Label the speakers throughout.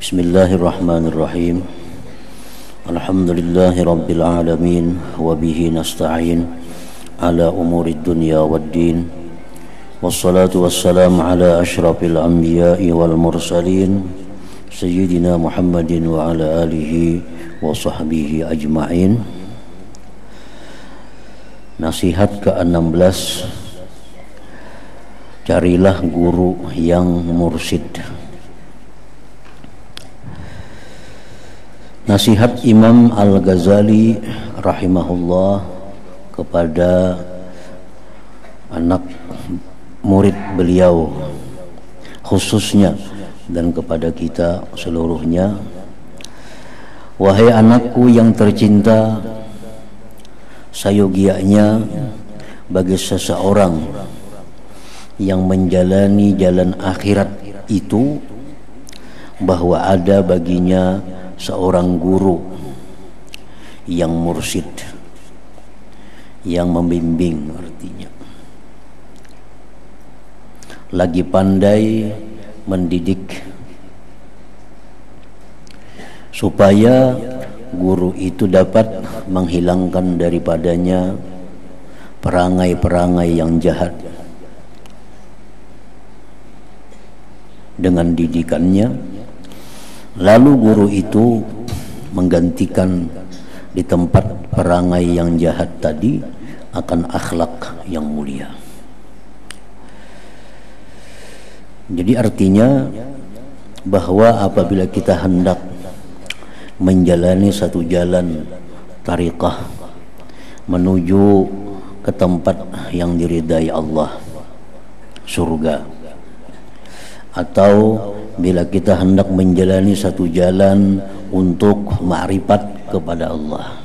Speaker 1: Bismillahirrahmanirrahim. Alhamdulillahi rabbil alamin wa bihi nasta'in ala umurid dunya waddin. Wassalatu wassalamu ala asyrafil anbiya'i wal mursalin sayyidina Muhammadin wa ala alihi wa sahbihi ajma'in. Nasihat ke-16. Carilah guru yang mursyid. Nasihat Imam Al-Ghazali rahimahullah kepada anak murid beliau khususnya dan kepada kita seluruhnya. Wahai anakku yang tercinta, sayogianya bagi seseorang yang menjalani jalan akhirat itu bahwa ada baginya seorang guru yang mursyid, yang membimbing, artinya lagi pandai mendidik, supaya guru itu dapat menghilangkan daripadanya perangai-perangai yang jahat dengan didikannya. Lalu guru itu menggantikan di tempat perangai yang jahat tadi akan akhlak yang mulia. Jadi artinya bahwa apabila kita hendak menjalani satu jalan tariqah menuju ke tempat yang diridai Allah, surga, atau bila kita hendak menjalani satu jalan untuk ma'rifat kepada Allah,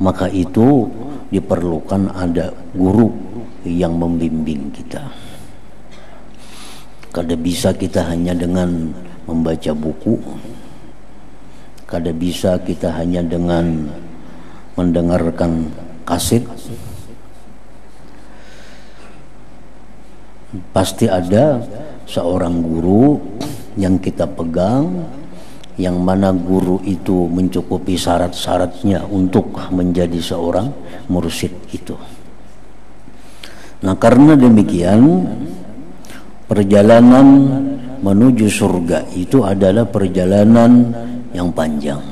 Speaker 1: maka itu diperlukan ada guru yang membimbing kita. Kada bisa kita hanya dengan membaca buku, kada bisa kita hanya dengan mendengarkan kaset. Pasti ada seorang guru yang kita pegang, yang mana guru itu mencukupi syarat-syaratnya untuk menjadi seorang mursyid itu. Nah, karena demikian, perjalanan menuju surga itu adalah perjalanan yang panjang.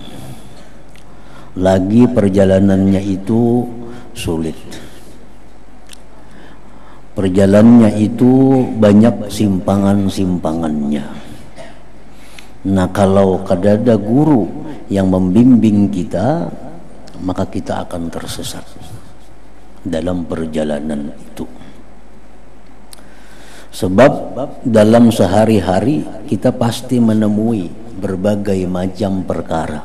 Speaker 1: Lagi perjalanannya itu sulit. Perjalanannya itu banyak simpangan-simpangannya. Nah, kalau kada ada guru yang membimbing kita, maka kita akan tersesat dalam perjalanan itu. Sebab dalam sehari-hari kita pasti menemui berbagai macam perkara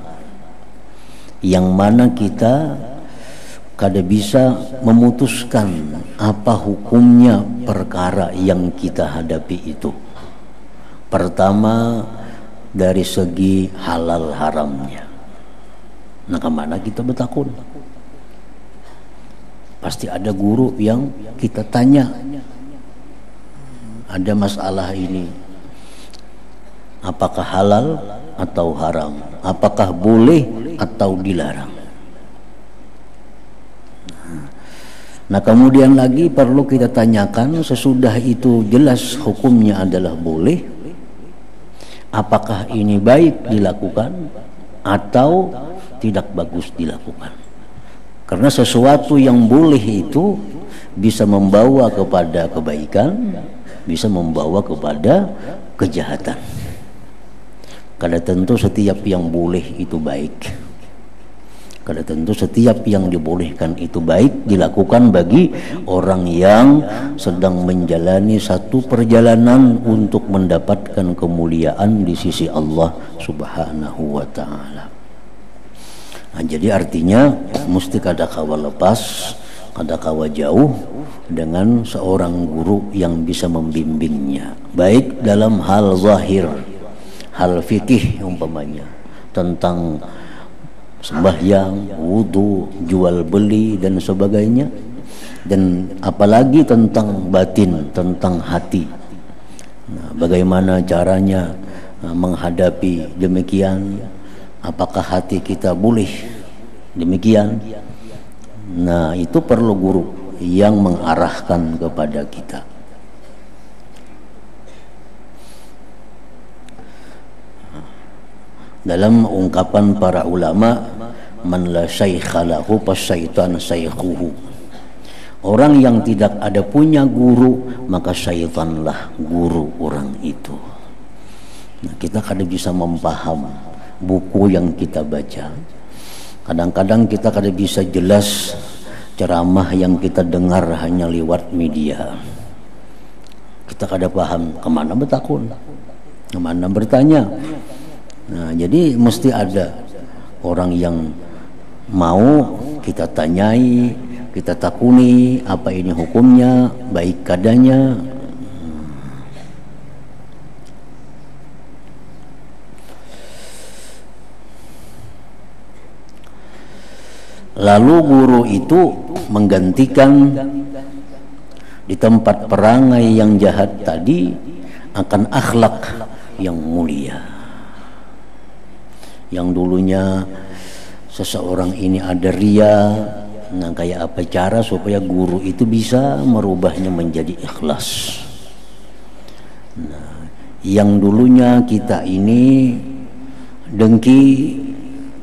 Speaker 1: yang mana kita kada bisa memutuskan apa hukumnya perkara yang kita hadapi itu. Pertama, dari segi halal haramnya. Nah, kemana kita bertakun? Pasti ada guru yang kita tanya, ada masalah ini, apakah halal atau haram, apakah boleh atau dilarang. Nah, kemudian lagi perlu kita tanyakan, sesudah itu jelas hukumnya adalah boleh, apakah ini baik dilakukan atau tidak bagus dilakukan. Karena sesuatu yang boleh itu bisa membawa kepada kebaikan, bisa membawa kepada kejahatan. Kada tentu setiap yang boleh itu baik. Kada tentu setiap yang dibolehkan itu baik dilakukan bagi orang yang sedang menjalani satu perjalanan untuk mendapatkan kemuliaan di sisi Allah Subhanahu wa ta'ala. Nah, jadi artinya mesti kada kawa lepas, kada kawa jauh dengan seorang guru yang bisa membimbingnya, baik dalam hal zahir, hal fikih umpamanya, tentang sembahyang, wudu, jual beli dan sebagainya, dan apalagi tentang batin, tentang hati. Nah, bagaimana caranya menghadapi demikian? Apakah hati kita boleh demikian? Nah, itu perlu guru yang mengarahkan kepada kita. Dalam ungkapan para ulama, man la syaikha lahu fasyaitan syaikhuhu. Orang yang tidak ada punya guru, maka syaitanlah guru orang itu. Nah, kita kadang bisa memaham buku yang kita baca. Kadang-kadang kita kadang bisa jelas ceramah yang kita dengar hanya lewat media. Kita kadang paham kemana bertakun, kemana bertanya. Nah, jadi mesti ada orang yang mau kita tanyai, kita takuni apa ini hukumnya, baik kadanya. Lalu guru itu menggantikan di tempat perangai yang jahat tadi akan akhlak yang mulia. Yang dulunya seseorang ini ada ria, nah kayak apa cara supaya guru itu bisa merubahnya menjadi ikhlas. Nah, yang dulunya kita ini dengki,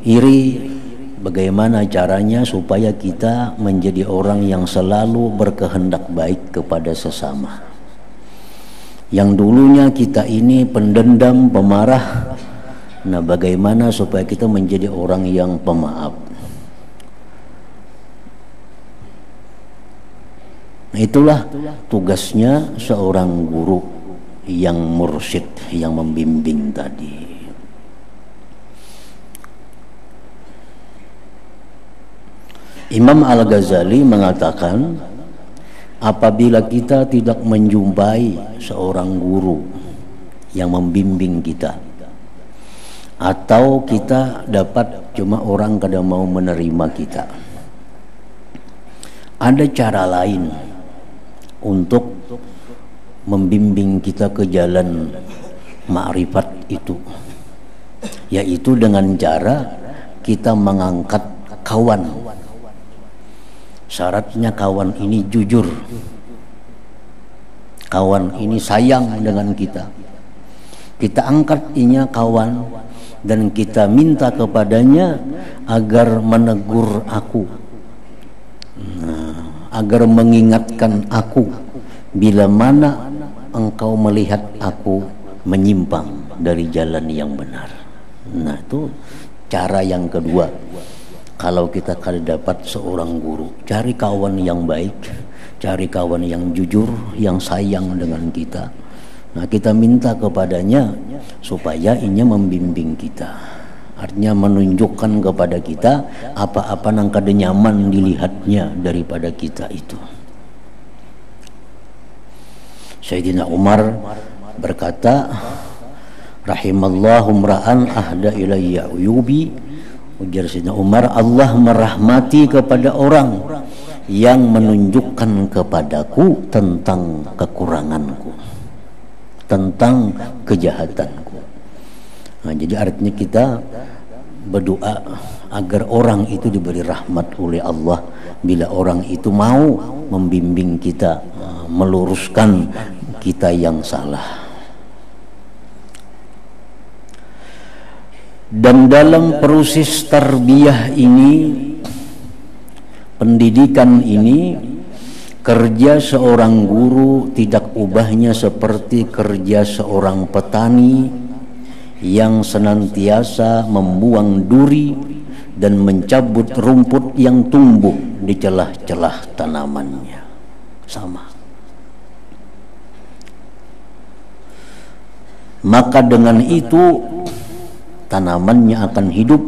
Speaker 1: iri, bagaimana caranya supaya kita menjadi orang yang selalu berkehendak baik kepada sesama. Yang dulunya kita ini pendendam, pemarah, nah bagaimana supaya kita menjadi orang yang pemaaf. Nah, itulah tugasnya seorang guru yang mursyid, yang membimbing tadi. Imam Al-Ghazali mengatakan, apabila kita tidak menjumpai seorang guru yang membimbing kita, atau kita dapat cuma orang kadang mau menerima kita, ada cara lain untuk membimbing kita ke jalan ma'rifat itu, yaitu dengan cara kita mengangkat kawan. Syaratnya kawan ini jujur, kawan ini sayang dengan kita. Kita angkat inya kawan dan kita minta kepadanya agar menegur aku, agar mengingatkan aku bila mana engkau melihat aku menyimpang dari jalan yang benar. Nah, itu cara yang kedua. Kalau kita dapat seorang guru, cari kawan yang baik, cari kawan yang jujur, yang sayang dengan kita. Nah, kita minta kepadanya supaya inya membimbing kita. Artinya menunjukkan kepada kita apa-apa yang kada nyaman dilihatnya daripada kita itu. Sayyidina Umar berkata, rahimallahu mra'an ahda ilayya uyubi. Ujar Sayyidina Umar, Allah merahmati kepada orang yang menunjukkan kepadaku tentang kekuranganku, tentang kejahatanku. Nah, jadi artinya kita berdoa agar orang itu diberi rahmat oleh Allah bila orang itu mau membimbing kita, meluruskan kita yang salah. Dan dalam proses tarbiyah ini, pendidikan ini, kerja seorang guru tidak ubahnya seperti kerja seorang petani yang senantiasa membuang duri dan mencabut rumput yang tumbuh di celah-celah tanamannya. Sama. Maka dengan itu tanamannya akan hidup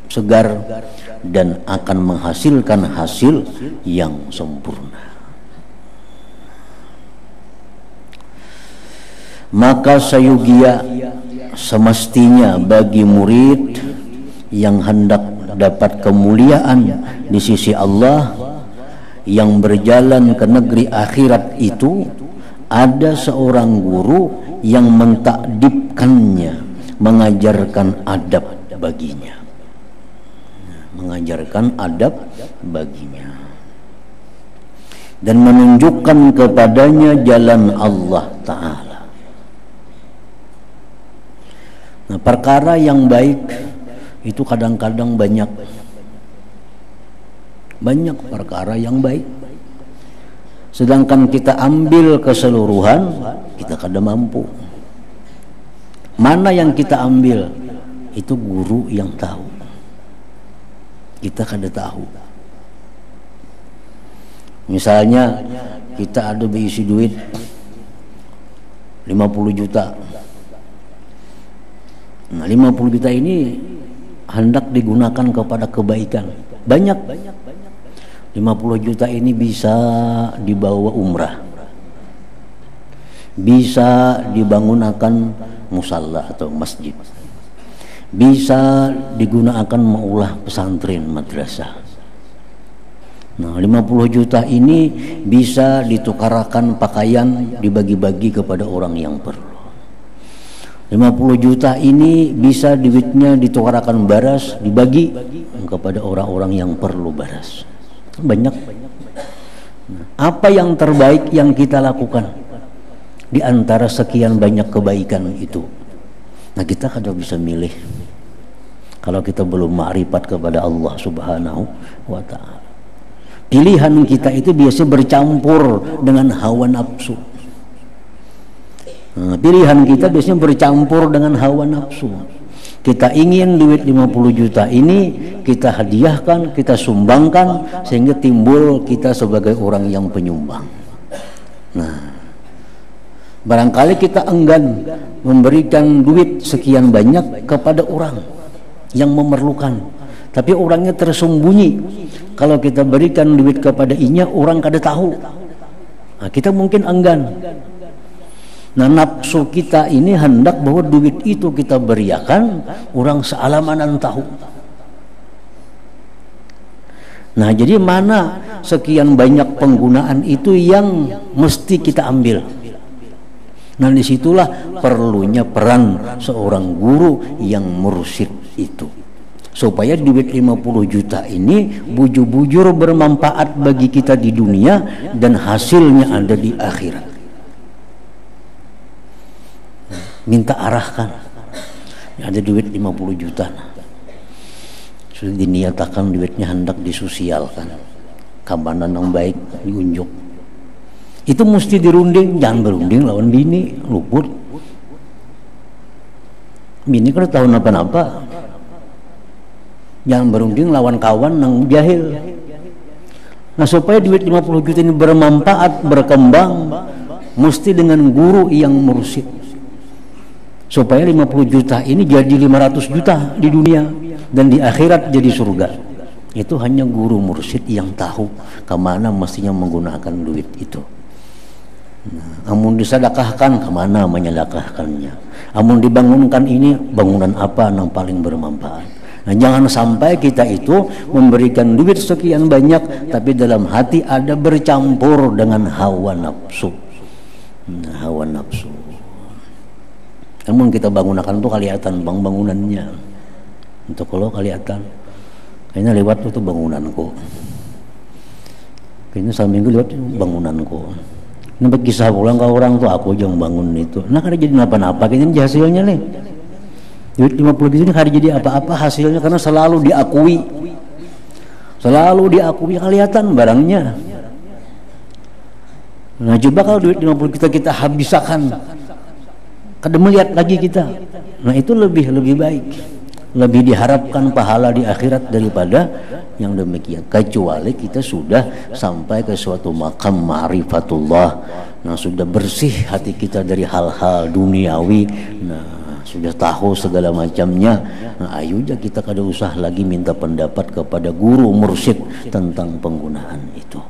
Speaker 1: segar dan akan menghasilkan hasil yang sempurna. Maka sayugia semestinya bagi murid yang hendak dapat kemuliaan di sisi Allah, yang berjalan ke negeri akhirat itu, ada seorang guru yang mentakdibkannya, mengajarkan adab baginya. Mengajarkan adab baginya dan menunjukkan kepadanya jalan Allah Ta'ala. Nah, perkara yang baik itu kadang-kadang banyak perkara yang baik, sedangkan kita ambil keseluruhan kita kadang mampu. Mana yang kita ambil itu guru yang tahu, kita kada tahu. Misalnya kita ada berisi duit 50 juta. Nah, 50 juta ini hendak digunakan kepada kebaikan. Banyak. 50 juta ini bisa dibawa umrah. Bisa dibangunkan musalla atau masjid. Bisa digunakan maulah pesantren madrasah. Nah, 50 juta ini bisa ditukarakan pakaian, dibagi-bagi kepada orang yang perlu. 50 juta ini bisa duitnya ditukarakan baras, dibagi kepada orang-orang yang perlu baras. Banyak. Nah, apa yang terbaik yang kita lakukan di antara sekian banyak kebaikan itu? Nah, kita kadang bisa milih kalau kita belum ma'rifat kepada Allah Subhanahu wa Ta'ala. Pilihan kita itu biasa bercampur dengan hawa nafsu. Nah, pilihan kita biasanya bercampur dengan hawa nafsu. Kita ingin duit 50 juta ini kita hadiahkan, kita sumbangkan, sehingga timbul kita sebagai orang yang penyumbang. Nah, barangkali kita enggan memberikan duit sekian banyak kepada orang yang memerlukan, tapi orangnya tersembunyi. Kalau kita berikan duit kepada inya, orang kada tahu. Nah, kita mungkin enggan. Nah, nafsu kita ini hendak bahwa duit itu kita beriakan, orang sealamanan tahu. Nah, jadi mana sekian banyak penggunaan itu yang mesti kita ambil. Nah, disitulah perlunya peran seorang guru yang mursyid itu, supaya duit 50 juta ini bujur-bujur bermanfaat bagi kita di dunia dan hasilnya ada di akhirat. Minta arahkan, ada duit 50 juta, sudah diniatakan duitnya hendak disosialkan, kabanan yang baik diunjuk. Itu mesti dirunding, jangan berunding lawan bini, luput. Bini kan tahu napa-napa. Jangan berunding lawan kawan yang jahil. Nah, supaya duit 50 juta ini bermanfaat, berkembang, mesti dengan guru yang mursyid. Supaya 50 juta ini jadi 500 juta di dunia dan di akhirat jadi surga. Itu hanya guru mursyid yang tahu kemana mestinya menggunakan duit itu. Nah, amun disedekahkan kemana menyedekahkannya. Amun dibangunkan ini bangunan apa yang paling bermanfaat. Nah, jangan sampai kita itu memberikan duit sekian banyak tapi dalam hati ada bercampur dengan hawa nafsu. Nah, hawa nafsu. Namun kita bangunakan tuh kelihatan bangunannya. Untuk kalau kelihatan kayaknya lewat tuh bangunanku. Kayaknya seminggu lewat bangunanku. Ini kisah pulang ke orang tuh aku yang bangun itu. Nah, kada jadi napa-napa kayaknya hasilnya nih. Duit 50 juta ini kada jadi apa-apa hasilnya karena selalu diakui. Selalu diakui kelihatan barangnya. Nah, coba kalau duit 50 juta kita habiskan, kada melihat lagi kita. Nah, itu lebih baik, lebih diharapkan pahala di akhirat daripada yang demikian. Kecuali kita sudah sampai ke suatu makam ma'rifatullah. Nah, sudah bersih hati kita dari hal-hal duniawi. Nah, sudah tahu segala macamnya. Nah, ayo aja kita kada usah lagi minta pendapat kepada guru mursyid tentang penggunaan itu.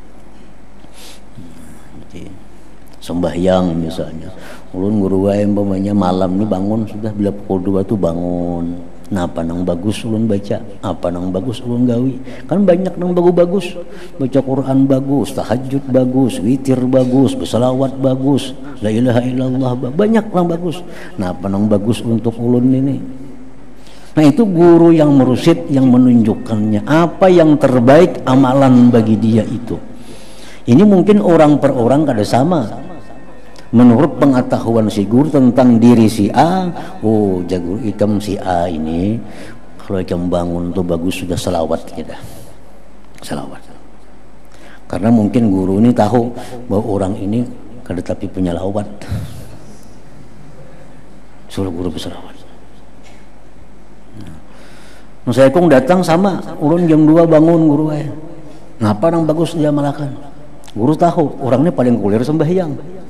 Speaker 1: Sembahyang misalnya, ulun guru wae umpamanya malam nih bangun sudah bila pukul 2 tuh bangun Napa nang bagus ulun baca, apa nang bagus ulun gawi. Kan banyak nang bagus-bagus. Baca Quran bagus, tahajud bagus, witir bagus, berselawat bagus, la ilaha illallah banyak nang bagus. Napa nang bagus untuk ulun ini? Nah, itu guru yang merusyid yang menunjukkannya apa yang terbaik amalan bagi dia itu. Ini mungkin orang per orang kada sama. Menurut pengetahuan si guru tentang diri si A, oh jago ikam si A ini kalau ikam bangun tuh bagus sudah selawat kita, selawat. Karena mungkin guru ini tahu bahwa orang ini kada tapi penyelawat, suruh guru berselawat. Nah, saya kong datang sama ulun jam 2 bangun guru ngapa nang bagus dia malakan. Guru tahu orangnya paling kuliah sembahyang.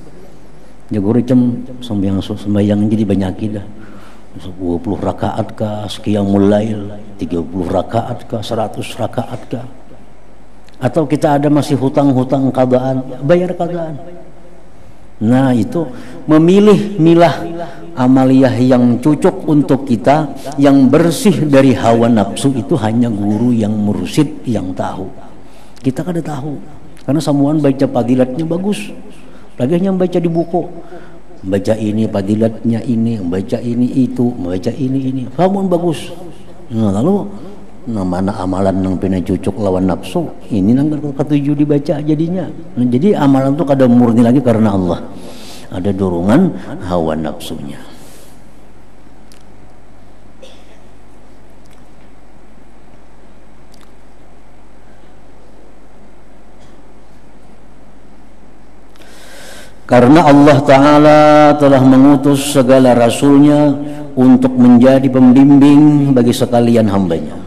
Speaker 1: Ya guru jam sembahyang jadi banyak dah 20 rakaat kah, seqiyamul lail 30 rakaat kah, 100 rakaat kah, atau kita ada masih hutang-hutang qadaan, bayar qadaan. Nah, itu milah amaliyah yang cocok untuk kita, yang bersih dari hawa nafsu, itu hanya guru yang mursyid yang tahu. Kita kada tahu karena samuan baca fadilatnya bagus, lagi hanya baca di buku, baca ini fadilatnya ini, baca ini itu, baca ini, samuan bagus. Nah, lalu mana amalan yang pina cocok lawan nafsu, ini nang ketujuh dibaca jadinya. Nah, jadi amalan itu kada murni lagi karena Allah, ada dorongan hawa nafsunya. Karena Allah Ta'ala telah mengutus segala rasulnya untuk menjadi pembimbing bagi sekalian hambanya.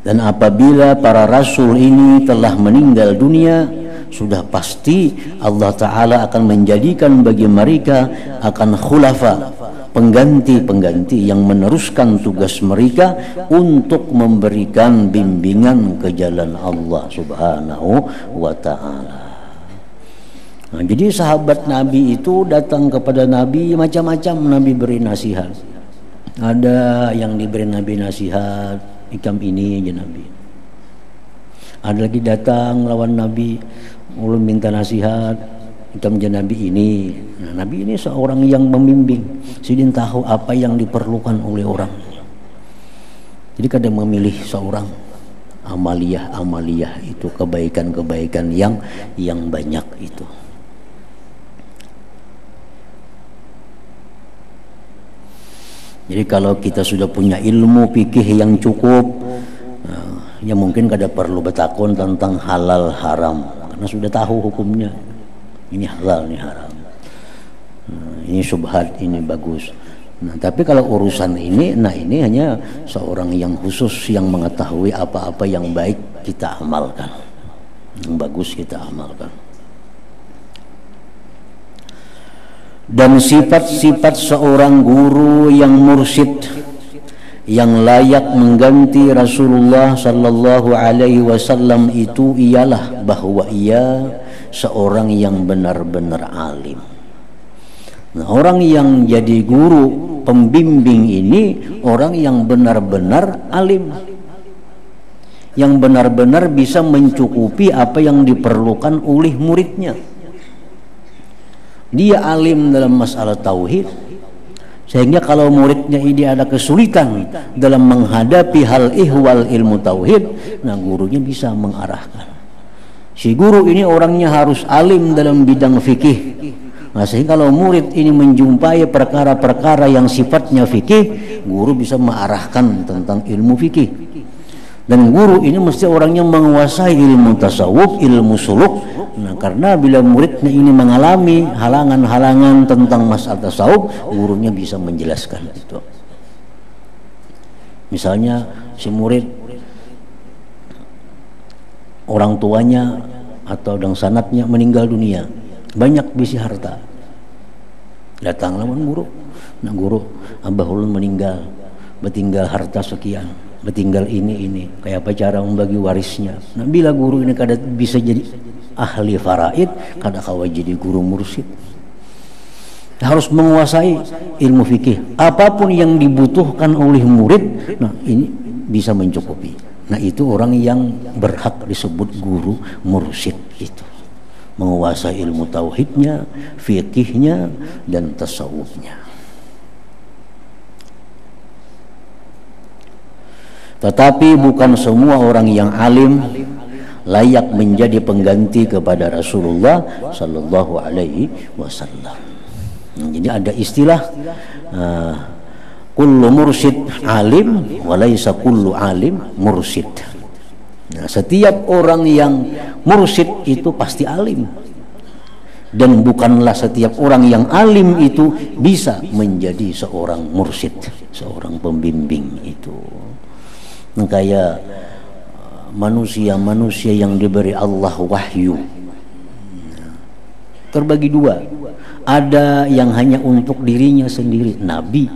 Speaker 1: Dan apabila para rasul ini telah meninggal dunia, sudah pasti Allah Ta'ala akan menjadikan bagi mereka akan khulafa, pengganti-pengganti yang meneruskan tugas mereka untuk memberikan bimbingan ke jalan Allah Subhanahu wa Ta'ala. Nah, jadi sahabat Nabi itu datang kepada Nabi macam-macam, Nabi beri nasihat. Ada yang diberi Nabi nasihat, ikam ini aja Nabi. Ada lagi datang lawan Nabi, ulun minta nasihat, ikam aja Nabi ini. Nah, Nabi ini seorang yang membimbing, sidin tahu apa yang diperlukan oleh orang. Jadi kadang memilih seorang amaliyah itu, kebaikan-kebaikan yang banyak itu. Jadi kalau kita sudah punya ilmu fikih yang cukup, ya mungkin kada perlu bertakun tentang halal haram, karena sudah tahu hukumnya. Ini halal, ini haram, ini syubhat, ini bagus. Nah, tapi kalau urusan ini, nah ini hanya seorang yang khusus yang mengetahui apa-apa yang baik kita amalkan, yang bagus kita amalkan. Dan sifat-sifat seorang guru yang mursyid yang layak mengganti Rasulullah sallallahu alaihi wasallam itu ialah bahwa ia seorang yang benar-benar alim. Nah, orang yang jadi guru pembimbing ini orang yang benar-benar alim, yang benar-benar bisa mencukupi apa yang diperlukan oleh muridnya. Dia alim dalam masalah tauhid, sehingga kalau muridnya ini ada kesulitan dalam menghadapi hal ihwal ilmu tauhid, nah gurunya bisa mengarahkan. Si guru ini orangnya harus alim dalam bidang fikih. Nah, sehingga kalau murid ini menjumpai perkara-perkara yang sifatnya fikih, guru bisa mengarahkan tentang ilmu fikih. Dan guru ini mesti orangnya menguasai ilmu tasawuf, ilmu suluk. Nah, karena bila muridnya ini mengalami halangan-halangan tentang masalah tasawuf, gurunya bisa menjelaskan itu. Misalnya si murid orang tuanya atau dang sanatnya meninggal dunia, banyak bisi harta. Datang lawan guru. Nah, guru, abah ulun meninggal, betinggal harta sekian, betinggal ini, kayak apa cara membagi warisnya. Nah, bila guru ini kada bisa jadi ahli faraid, kada kawa jadi guru mursyid. harus menguasai ilmu fikih. Apapun yang dibutuhkan oleh murid, nah ini bisa mencukupi. Nah itu orang yang berhak disebut guru mursyid itu. Menguasai ilmu tauhidnya, fikihnya, dan tasawufnya. Tetapi bukan semua orang yang alim layak menjadi pengganti kepada Rasulullah Sallallahu Alaihi Wasallam. Jadi ada istilah kullu mursyid alim walaysa kullu alim mursyid. Nah, setiap orang yang mursyid itu pasti alim, dan bukanlah setiap orang yang alim itu bisa menjadi seorang mursyid, seorang pembimbing itu. Kayak manusia-manusia yang diberi Allah wahyu terbagi dua. Ada yang hanya untuk dirinya sendiri, nabi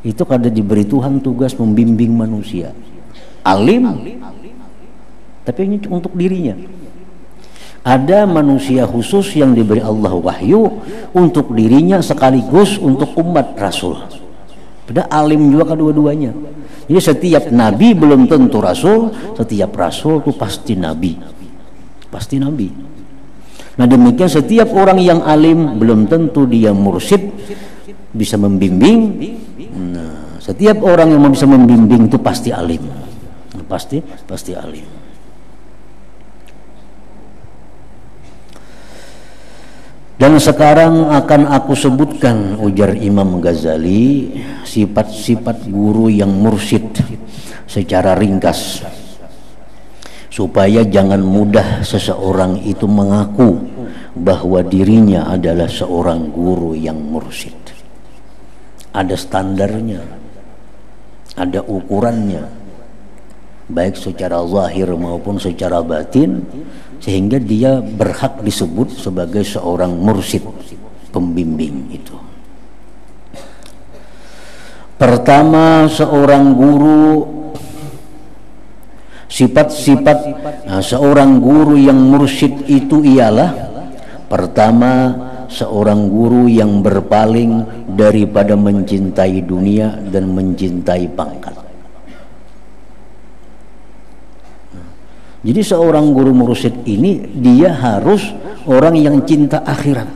Speaker 1: itu kada diberi Tuhan tugas membimbing manusia, alim tapi hanya untuk dirinya. Ada manusia khusus yang diberi Allah wahyu untuk dirinya sekaligus untuk umat Rasul. Padahal alim juga kedua-duanya. Jadi setiap nabi belum tentu rasul, setiap rasul itu pasti nabi. Pasti nabi. Nah demikian setiap orang yang alim belum tentu dia mursyid, bisa membimbing. Nah, setiap orang yang bisa membimbing itu pasti alim. Pasti alim. Dan sekarang akan aku sebutkan, ujar Imam Ghazali, sifat-sifat guru yang mursyid secara ringkas, supaya jangan mudah seseorang itu mengaku bahwa dirinya adalah seorang guru yang mursyid. Ada standarnya, ada ukurannya, baik secara zahir maupun secara batin, sehingga dia berhak disebut sebagai seorang mursyid, pembimbing itu. Pertama, seorang guru, sifat-sifat seorang guru yang mursyid itu ialah: pertama, seorang guru yang berpaling daripada mencintai dunia dan mencintai pangkat. Jadi seorang guru mursyid ini dia harus orang yang cinta akhirat.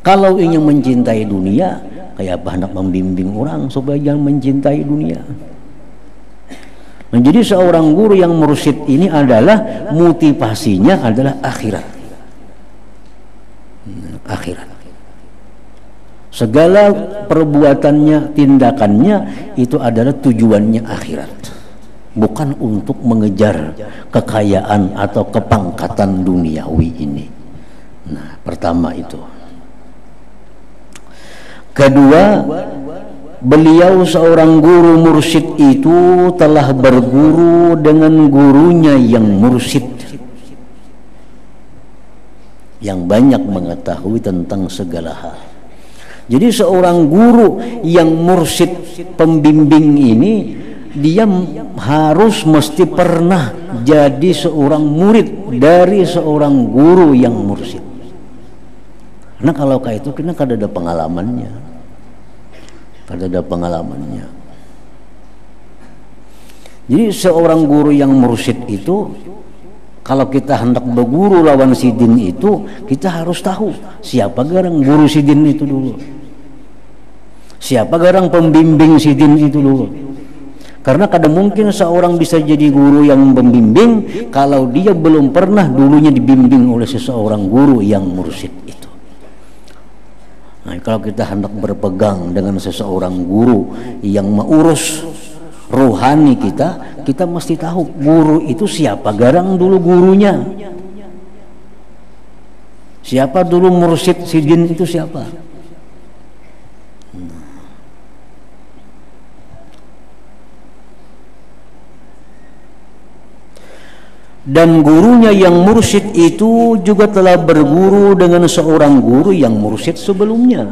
Speaker 1: Kalau ingin mencintai dunia, kayak apa hendak membimbing orang supaya jangan mencintai dunia. Nah, jadi seorang guru yang mursyid ini adalah motivasinya adalah akhirat. Akhirat. Segala perbuatannya, tindakannya itu adalah tujuannya akhirat. Bukan untuk mengejar kekayaan atau kepangkatan duniawi ini. Nah, pertama itu. Kedua, beliau seorang guru mursyid itu telah berguru dengan gurunya yang mursyid, yang banyak mengetahui tentang segala hal. Jadi seorang guru yang mursyid, pembimbing ini, dia harus mesti pernah jadi seorang murid dari seorang guru yang mursyid. Karena kalau kayak itu kita kada ada pengalamannya, Jadi seorang guru yang mursyid itu, kalau kita hendak berguru lawan sidin itu, kita harus tahu siapa garang guru sidin itu dulu, siapa garang pembimbing sidin itu dulu. Karena kadang mungkin seorang bisa jadi guru yang membimbing kalau dia belum pernah dulunya dibimbing oleh seseorang guru yang mursyid itu. Nah, kalau kita hendak berpegang dengan seseorang guru yang mengurus rohani kita, kita mesti tahu guru itu siapa garang dulu gurunya. Siapa dulu mursyid sidin itu siapa? Dan gurunya yang mursyid itu juga telah berguru dengan seorang guru yang mursyid sebelumnya.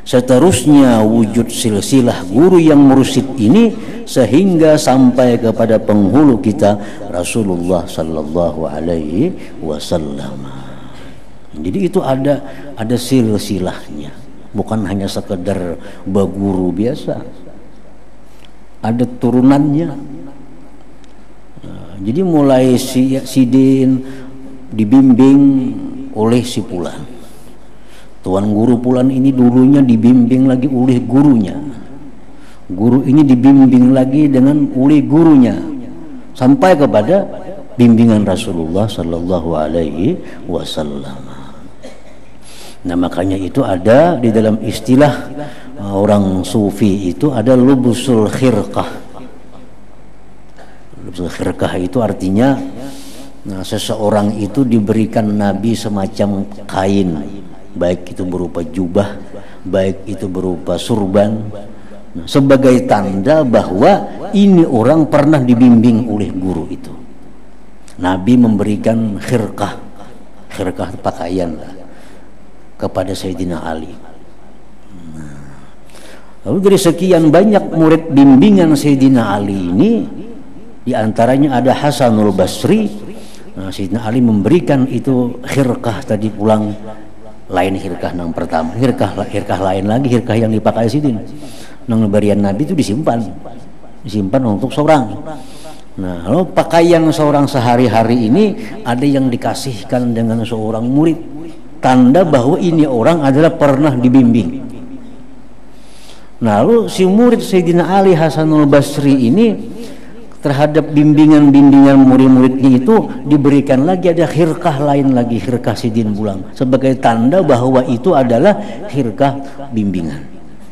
Speaker 1: Seterusnya wujud silsilah guru yang mursyid ini sehingga sampai kepada penghulu kita Rasulullah sallallahu alaihi wasallam. Jadi itu ada silsilahnya, bukan hanya sekedar baguru biasa, ada turunannya. Jadi mulai si Din dibimbing oleh si Pulan, tuan guru Pulan ini dulunya dibimbing lagi oleh gurunya, guru ini dibimbing lagi oleh gurunya, sampai kepada bimbingan Rasulullah Sallallahu Alaihi Wasallam. Nah makanya itu ada di dalam istilah orang sufi itu ada lubusul khirqah. Lubusul khirqah itu artinya seseorang itu diberikan Nabi semacam kain, baik itu berupa jubah, baik itu berupa surban, sebagai tanda bahwa ini orang pernah dibimbing oleh guru itu. Nabi memberikan khirqah pakaian kepada Sayyidina Ali. Lalu dari sekian banyak murid bimbingan Sayyidina Ali ini, diantaranya ada Hasanul Basri. Sayyidina Ali memberikan itu khirqah tadi pulang, lain khirqah yang pertama, khirqah lain lagi, khirqah yang dipakai Sayyidina. Nang berian Nabi itu disimpan untuk seorang. Nah, lalu pakaian seorang sehari-hari ini ada yang dikasihkan dengan seorang murid, tanda bahwa ini orang adalah pernah dibimbing. Nah, lalu si murid Sayyidina Ali Hasanul Basri ini terhadap bimbingan murid-muridnya itu diberikan lagi ada khirqah lain lagi, khirqah Sidin Bulang, sebagai tanda bahwa itu adalah khirqah bimbingan.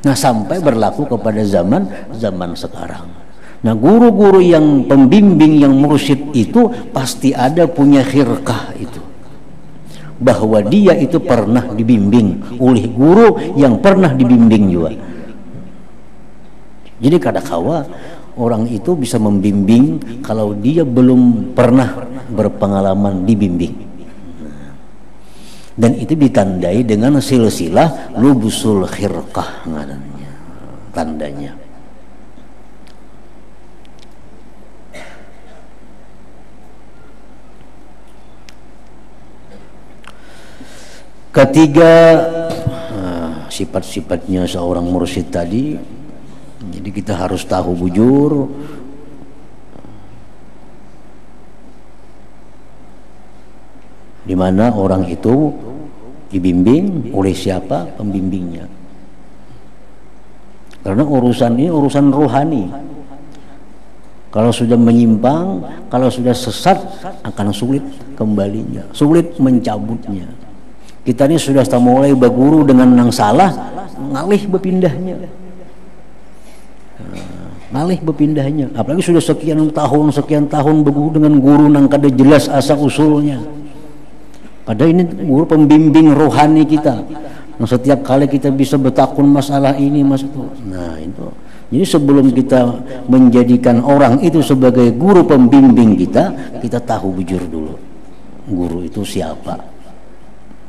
Speaker 1: Nah, sampai berlaku kepada zaman sekarang. Nah, guru-guru yang pembimbing, yang mursyid itu pasti ada punya khirqah itu, bahwa dia itu pernah dibimbing oleh guru yang pernah dibimbing juga. Jadi kadangkala orang itu bisa membimbing kalau dia belum pernah berpengalaman dibimbing. Dan itu ditandai dengan silsilah lubusul khirqah namanya, tandanya. Ketiga, sifat-sifatnya seorang mursyid tadi. Jadi kita harus tahu bujur, di mana orang itu dibimbing oleh siapa pembimbingnya. Karena urusan ini urusan rohani. Kalau sudah menyimpang, kalau sudah sesat, akan sulit kembalinya, sulit mencabutnya. Kita ini sudah mulai berguru dengan yang salah, ngalih berpindahnya. Apalagi sudah sekian tahun berguru dengan guru yang kada jelas asal usulnya. Padahal ini guru pembimbing rohani kita. Nah, setiap kali kita bisa bertakun masalah ini, itu. Nah, itu. Jadi sebelum kita menjadikan orang itu sebagai guru pembimbing kita tahu bujur dulu. Guru itu siapa?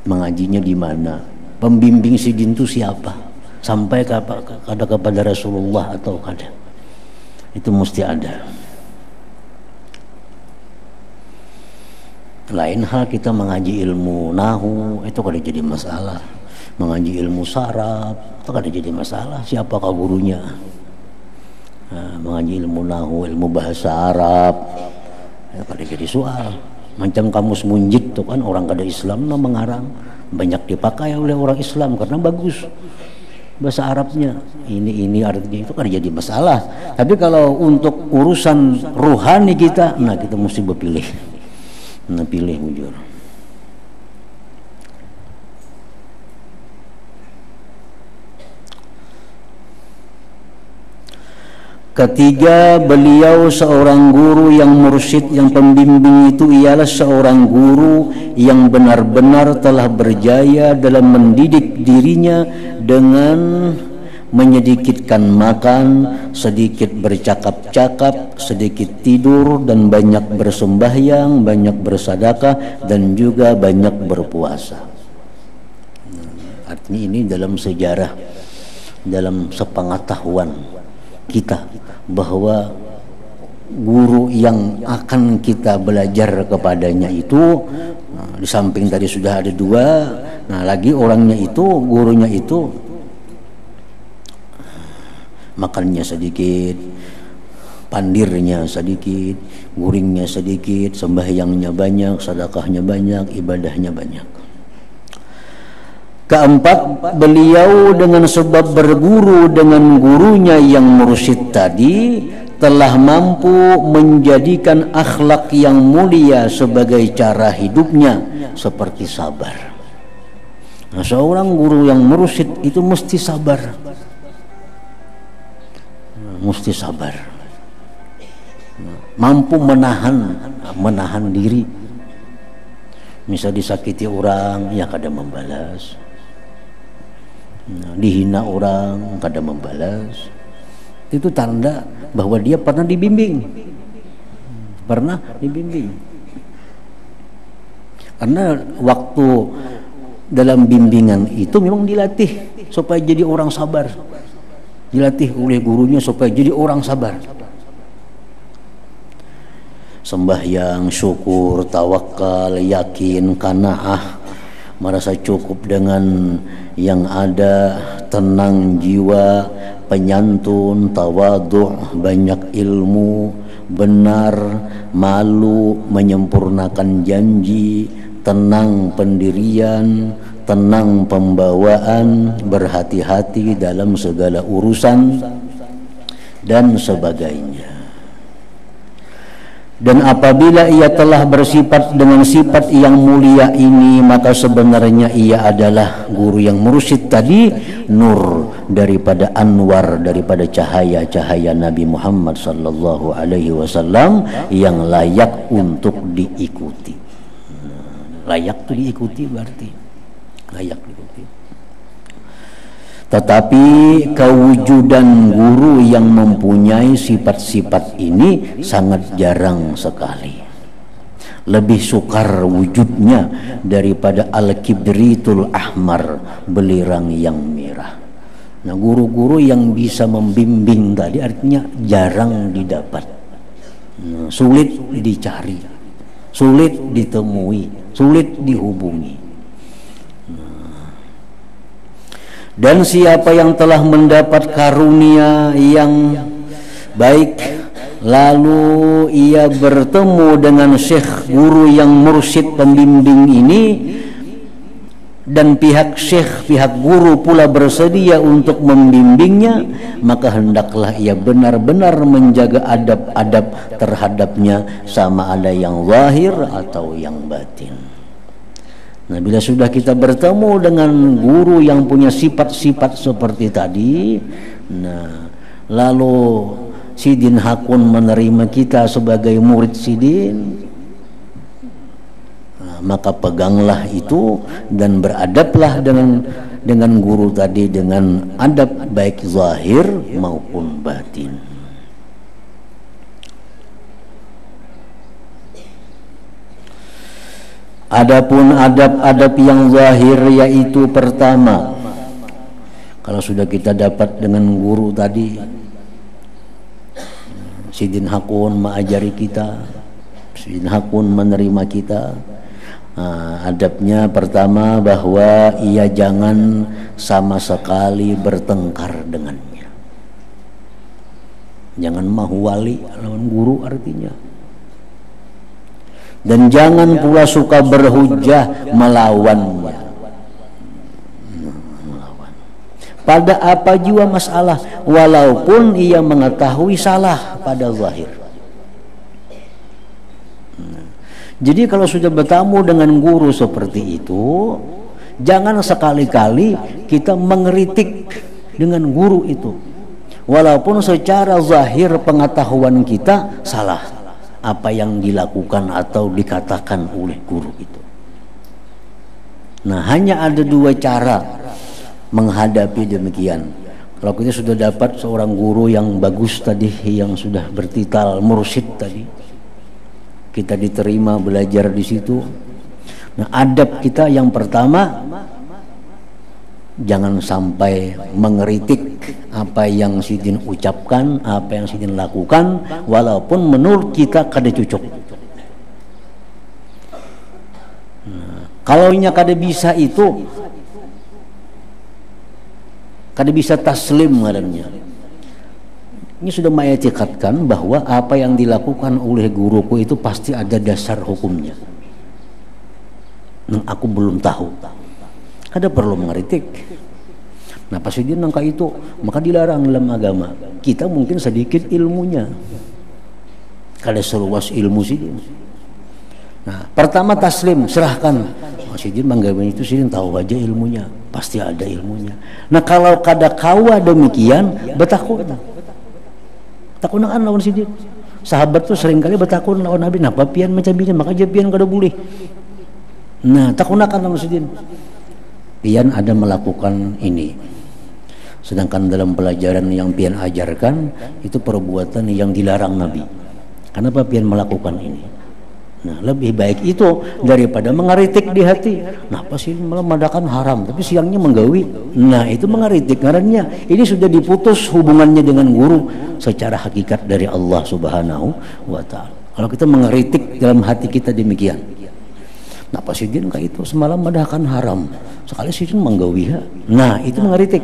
Speaker 1: Mengajinya di mana? Pembimbing sidin itu siapa? Sampai kepada Rasulullah atau kada? Itu mesti ada. Lain hal kita mengaji ilmu nahu, itu kada jadi masalah. Mengaji ilmu saraf, itu kada jadi masalah. Siapakah gurunya? Nah, mengaji ilmu nahu, ilmu bahasa Arab, itu kada jadi soal. Macam kamus munjid tuh kan orang kada Islam mengarang, banyak dipakai oleh orang Islam karena bagus bahasa Arabnya. Ini artinya itu kan jadi masalah. Tapi kalau untuk urusan rohani kita, nah kita mesti berpilih. Nah, pilih bujur. Ketiga, beliau seorang guru yang mursyid, yang pembimbing itu ialah seorang guru yang benar-benar telah berjaya dalam mendidik dirinya dengan menyedikitkan makan, sedikit bercakap-cakap, sedikit tidur, dan banyak bersembahyang, banyak bersedekah, dan juga banyak berpuasa. Artinya ini dalam sejarah, dalam sepengetahuan kita, bahwa guru yang akan kita belajar kepadanya itu Di samping tadi sudah ada dua, nah lagi orangnya itu, gurunya itu makannya sedikit, pandirnya sedikit, guringnya sedikit, sembahyangnya banyak, sedekahnya banyak, ibadahnya banyak. Keempat, beliau dengan sebab berguru dengan gurunya yang mursyid tadi telah mampu menjadikan akhlak yang mulia sebagai cara hidupnya, seperti sabar. Nah, seorang guru yang mursyid itu mesti sabar, mesti sabar, mampu menahan diri. Misal disakiti orang, ya kada membalas. Dihina orang, kada membalas. Itu tanda bahwa dia pernah dibimbing. Karena waktu dalam bimbingan itu memang dilatih supaya jadi orang sabar. Dilatih oleh gurunya supaya jadi orang sabar. Sembahyang, syukur, tawakal, yakin, qanaah, merasa cukup dengan yang ada, tenang jiwa, penyantun, tawadhu, banyak ilmu, benar, malu, menyempurnakan janji, tenang pendirian, tenang pembawaan, berhati-hati dalam segala urusan, dan sebagainya. Dan apabila ia telah bersifat dengan sifat yang mulia ini, maka sebenarnya ia adalah guru yang mursyid tadi, nur daripada anwar, daripada cahaya-cahaya Nabi Muhammad sallallahu alaihi wasallam yang layak untuk diikuti. Layak itu diikuti berarti layak diikuti. Tetapi kewujudan guru yang mempunyai sifat-sifat ini sangat jarang sekali. Lebih sukar wujudnya daripada al-kibritul ahmar, belerang yang merah. Nah, guru-guru yang bisa membimbing tadi artinya jarang didapat. Nah, sulit dicari, sulit ditemui, sulit dihubungi. Dan siapa yang telah mendapat karunia yang baik, lalu ia bertemu dengan syekh guru yang mursyid pembimbing ini, dan pihak syekh, pihak guru pula bersedia untuk membimbingnya, maka hendaklah ia benar-benar menjaga adab-adab terhadapnya, sama ada yang zahir atau yang batin. Nah, bila sudah kita bertemu dengan guru yang punya sifat-sifat seperti tadi, nah, lalu Sidin Hakun menerima kita sebagai murid Sidin, nah, maka peganglah itu dan beradablah dengan guru tadi dengan adab baik zahir maupun batin. Adapun adab-adab yang zahir, yaitu pertama, kalau sudah kita dapat dengan guru tadi, Sidin Hakun mengajari kita, Sidin Hakun menerima kita, adabnya pertama bahwa ia jangan sama sekali bertengkar dengannya. Jangan mahu wali lawan guru artinya. Dan jangan pula suka berhujjah melawannya. Pada apa jua masalah, walaupun ia mengetahui salah pada zahir. Jadi kalau sudah bertemu dengan guru seperti itu, jangan sekali-kali kita mengkritik dengan guru itu, walaupun secara zahir pengetahuan kita salah apa yang dilakukan atau dikatakan oleh guru itu. Nah, hanya ada dua cara menghadapi demikian. Kalau kita sudah dapat seorang guru yang bagus tadi, yang sudah bertitel mursyid tadi, kita diterima belajar di situ. Nah, adab kita yang pertama, jangan sampai mengkritik apa yang Sidin ucapkan, apa yang Sidin lakukan, walaupun menurut kita kada cocok. Kalau nya kada bisa itu, kada bisa taslim ngarannya. Ini sudah mengikatkan bahwa apa yang dilakukan oleh guruku itu pasti ada dasar hukumnya. Nang aku belum tahu, kada perlu mengkritik. Nah pasti dia nangka itu, maka dilarang dalam agama. Kita mungkin sedikit ilmunya, kada seluas ilmu sih. Nah pertama taslim, serahkan. Sidin manggawan itu sidin tahu aja ilmunya, pasti ada ilmunya. Nah kalau kada kawa demikian, betakun. Takunan lawan sidin. Sahabat tuh seringkali bertakun lawan Nabi. Napa pian macam ini, maka dia pian kada boleh. Nah takunakan lawan sidin. Pian ada melakukan ini. Sedangkan dalam pelajaran yang pian ajarkan itu perbuatan yang dilarang Nabi. Kenapa pian melakukan ini? Nah lebih baik itu daripada mengeritik di hati. Nah apa sih malah madakan haram tapi siangnya menggawi. Nah itu mengeritik ngarannya. Ini sudah diputus hubungannya dengan guru secara hakikat dari Allah Subhanahu wa ta'ala. Kalau kita mengeritik dalam hati kita demikian. Nah apa sih kayak itu semalam madakan haram sekali sih menggawi. Nah itu mengeritik.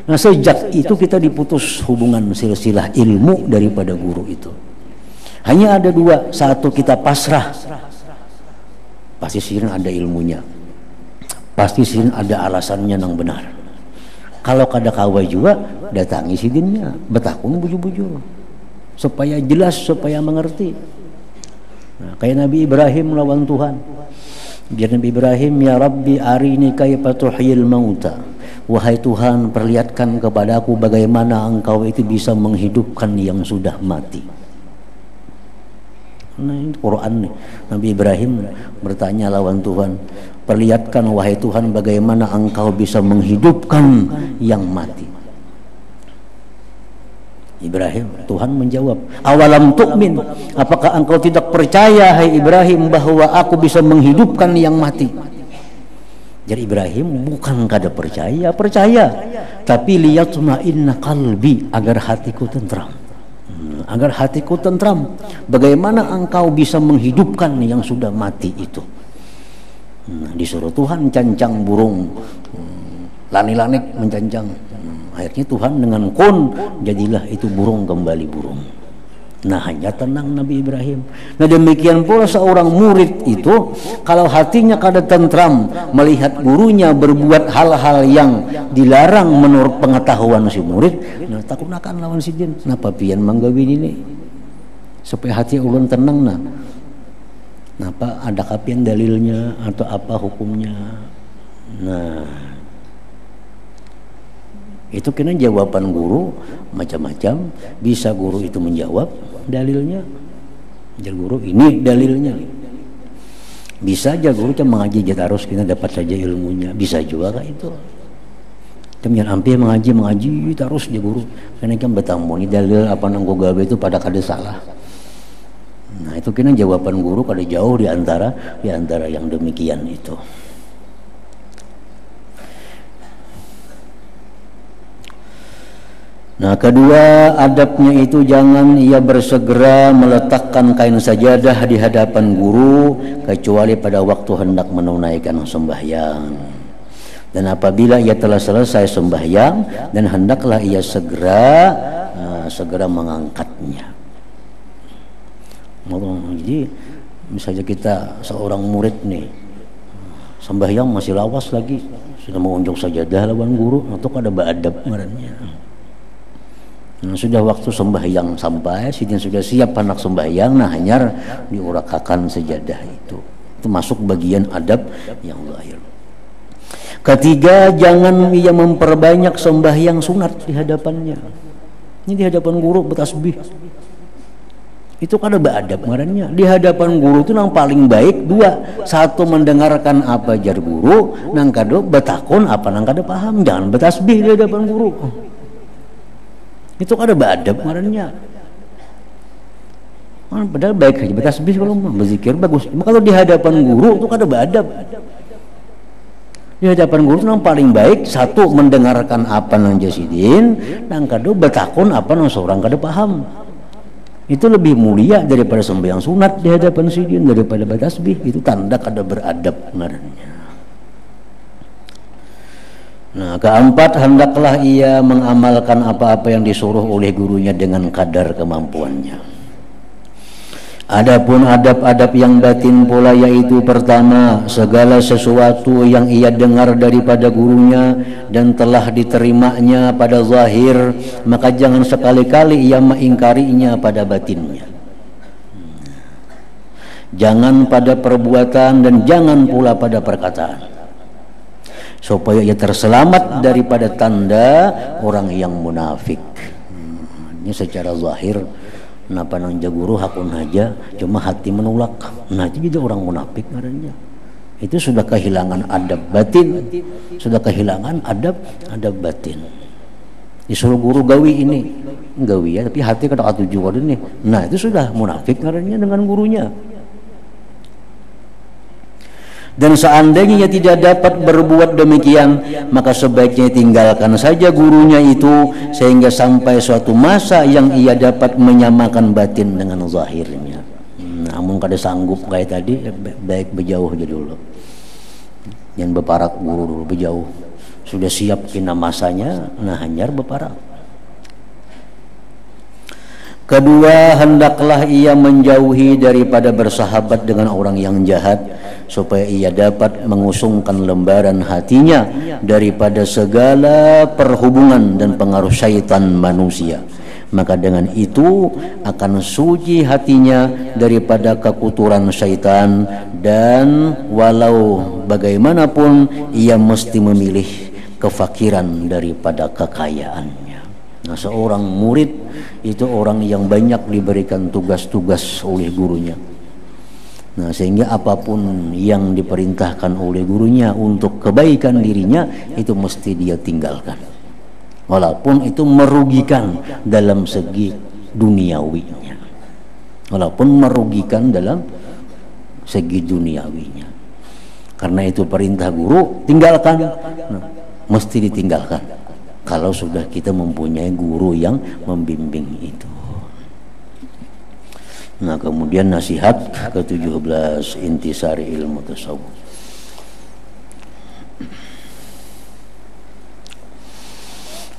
Speaker 1: Nah sejak itu kita diputus hubungan silsilah ilmu daripada guru itu. Hanya ada dua, satu kita pasrah, pasti sirin ada ilmunya, pasti sirin ada alasannya yang benar. Kalau kada kawa juga, datangi sidinnya, betakun bujur-bujur, supaya jelas, supaya mengerti. Nah, kayak Nabi Ibrahim lawan Tuhan. Biar Nabi Ibrahim, ya Rabbi arini kaifa tuhyil mauta. Wahai Tuhan, perlihatkan kepadaku bagaimana engkau itu bisa menghidupkan yang sudah mati. Nah ini Quran nih. Nabi Ibrahim bertanya lawan Tuhan, perlihatkan wahai Tuhan bagaimana engkau bisa menghidupkan yang mati. Ibrahim, Tuhan menjawab, awalam tu'min, apakah engkau tidak percaya hai Ibrahim bahwa aku bisa menghidupkan yang mati? Jadi Ibrahim bukan kada percaya, tapi liyatma'inna qalbi, agar hatiku tentram. Agar hatiku tentram. Bagaimana engkau bisa menghidupkan yang sudah mati itu? Disuruh Tuhan cancang burung, lani-lanik mencancang. Akhirnya Tuhan dengan kun, jadilah itu burung kembali burung. Nah hanya tenang Nabi Ibrahim. Nah demikian pula seorang murid itu, kalau hatinya kada tentram melihat gurunya berbuat hal-hal yang dilarang menurut pengetahuan si murid, nah takunakan lawan sidin. Napa pian manggawi ini supaya hati ulun tenang. Nah napa ada kapian dalilnya atau apa hukumnya? Nah itu kena jawaban guru macam-macam. Bisa guru itu menjawab dalilnya, jadi guru ini dalilnya. Bisa aja guru cuma mengaji harus kita dapat saja ilmunya, bisa juga kayak itu. Kemudian ampir mengaji terus dia guru, karena kan bertamu ini dalil apa nanggo gawe itu pada kada salah. Nah itu kena jawaban guru kada jauh di antara yang demikian itu. Nah kedua adabnya itu jangan ia bersegera meletakkan kain sajadah di hadapan guru kecuali pada waktu hendak menunaikan sembahyang. Dan apabila ia telah selesai sembahyang dan hendaklah ia segera mengangkatnya. Jadi misalnya kita seorang murid nih sembahyang masih lawas lagi, sudah mau unjuk sajadah lawan guru, itu ada beadab marahnya. Nah, sudah waktu sembahyang sampai, sidin sudah siap anak sembahyang, nah hanya diurakakan sejadah itu. Itu masuk bagian adab yang lahir. Ketiga, jangan ia memperbanyak sembahyang sunat di hadapannya. Ini di hadapan guru bertasbih. Itu kan ada beadab marahnya. Di hadapan guru itu yang paling baik dua. Satu mendengarkan apa jar guru, nang kado betakun apa nang kado paham. Jangan bertasbih di hadapan guru. Itu ada beadab marahnya. Padahal baik saja bertasbih kalau berzikir bagus. Cuma kalau di hadapan guru itu ada beadab. Di hadapan guru itu yang paling baik satu mendengarkan apa nang jasidin, nang kado betakun apa nang seorang kada paham. Itu lebih mulia daripada sembahyang sunat di hadapan sidin, daripada bertasbih. Itu tanda kada beradab ngarannya. Nah, keempat, hendaklah ia mengamalkan apa-apa yang disuruh oleh gurunya dengan kadar kemampuannya. Adapun adab-adab yang batin pula, yaitu pertama, segala sesuatu yang ia dengar daripada gurunya dan telah diterimanya pada zahir, maka jangan sekali-kali ia mengingkarinya pada batinnya. Jangan pada perbuatan dan jangan pula pada perkataan, supaya ia terselamat daripada tanda orang yang munafik. Ini secara zahir, napa nang jaguru hakun aja, cuma hati menolak. Nah, itu jadi orang munafik ngarannya. Itu sudah kehilangan adab batin, sudah kehilangan adab batin. Disuruh guru gawi ini, gawi ya, tapi hati kada katuju ini. Nah, itu sudah munafik ngarannya dengan gurunya. Dan seandainya tidak dapat berbuat demikian, maka sebaiknya tinggalkan saja gurunya itu sehingga sampai suatu masa yang ia dapat menyamakan batin dengan zahirnya. Namun kada sanggup kayak tadi, baik berjauh aja dulu. Jangan beparak guru dulu, berjauh. Sudah siap kena masanya, nah hanyar beparak. Kedua, hendaklah ia menjauhi daripada bersahabat dengan orang yang jahat, supaya ia dapat mengusungkan lembaran hatinya daripada segala perhubungan dan pengaruh syaitan manusia. Maka dengan itu akan suci hatinya daripada kekuturan syaitan, dan walau bagaimanapun ia mesti memilih kefakiran daripada kekayaannya. Nah, seorang murid itu orang yang banyak diberikan tugas-tugas oleh gurunya. Nah, sehingga apapun yang diperintahkan oleh gurunya untuk kebaikan dirinya, itu mesti dia tinggalkan, walaupun itu merugikan dalam segi duniawinya, walaupun merugikan dalam segi duniawinya. Karena itu perintah guru, tinggalkan. Nah, mesti ditinggalkan kalau sudah kita mempunyai guru yang membimbing itu. Nah, kemudian nasihat ke-17, intisari ilmu tasawuf.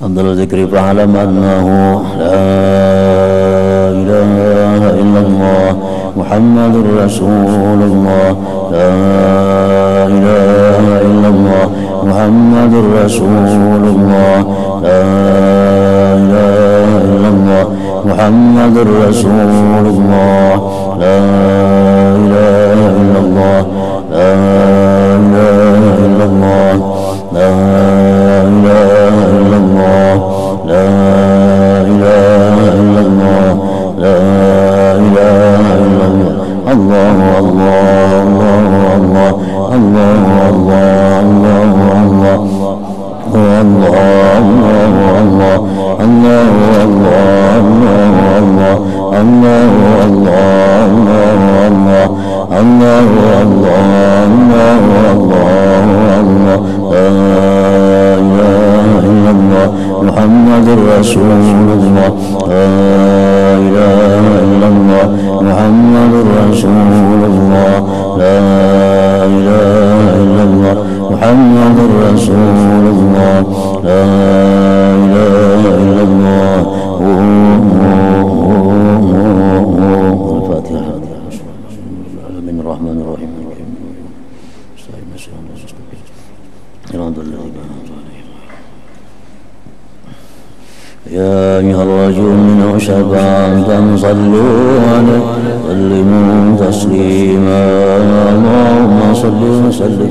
Speaker 1: Afdhalu dzikri fa'alam annahu la ilaha illallah Muhammadur Rasulullah, la ilaha illallah Muhammadur Rasulullah, la ilaha illallah Muhammadur Rasulullah, la ilaha illallah, la ilaha illallah, la ilaha illallah, la ilaha illallah, la ilaha illallah. Allah Allah Allah Allah Allah Allah Muhammadur Rasulullah, la ilaha illallah Muhammadur Rasulullah, la ilaha illallah Muhammadur Rasulullah, la ilaha illallah. Al-Fatihah. Bismillahirrahmanirrahim. يا أيها الرجل من شفاعة صلوا عليه وسلموا تسليما اللهم صل وسلم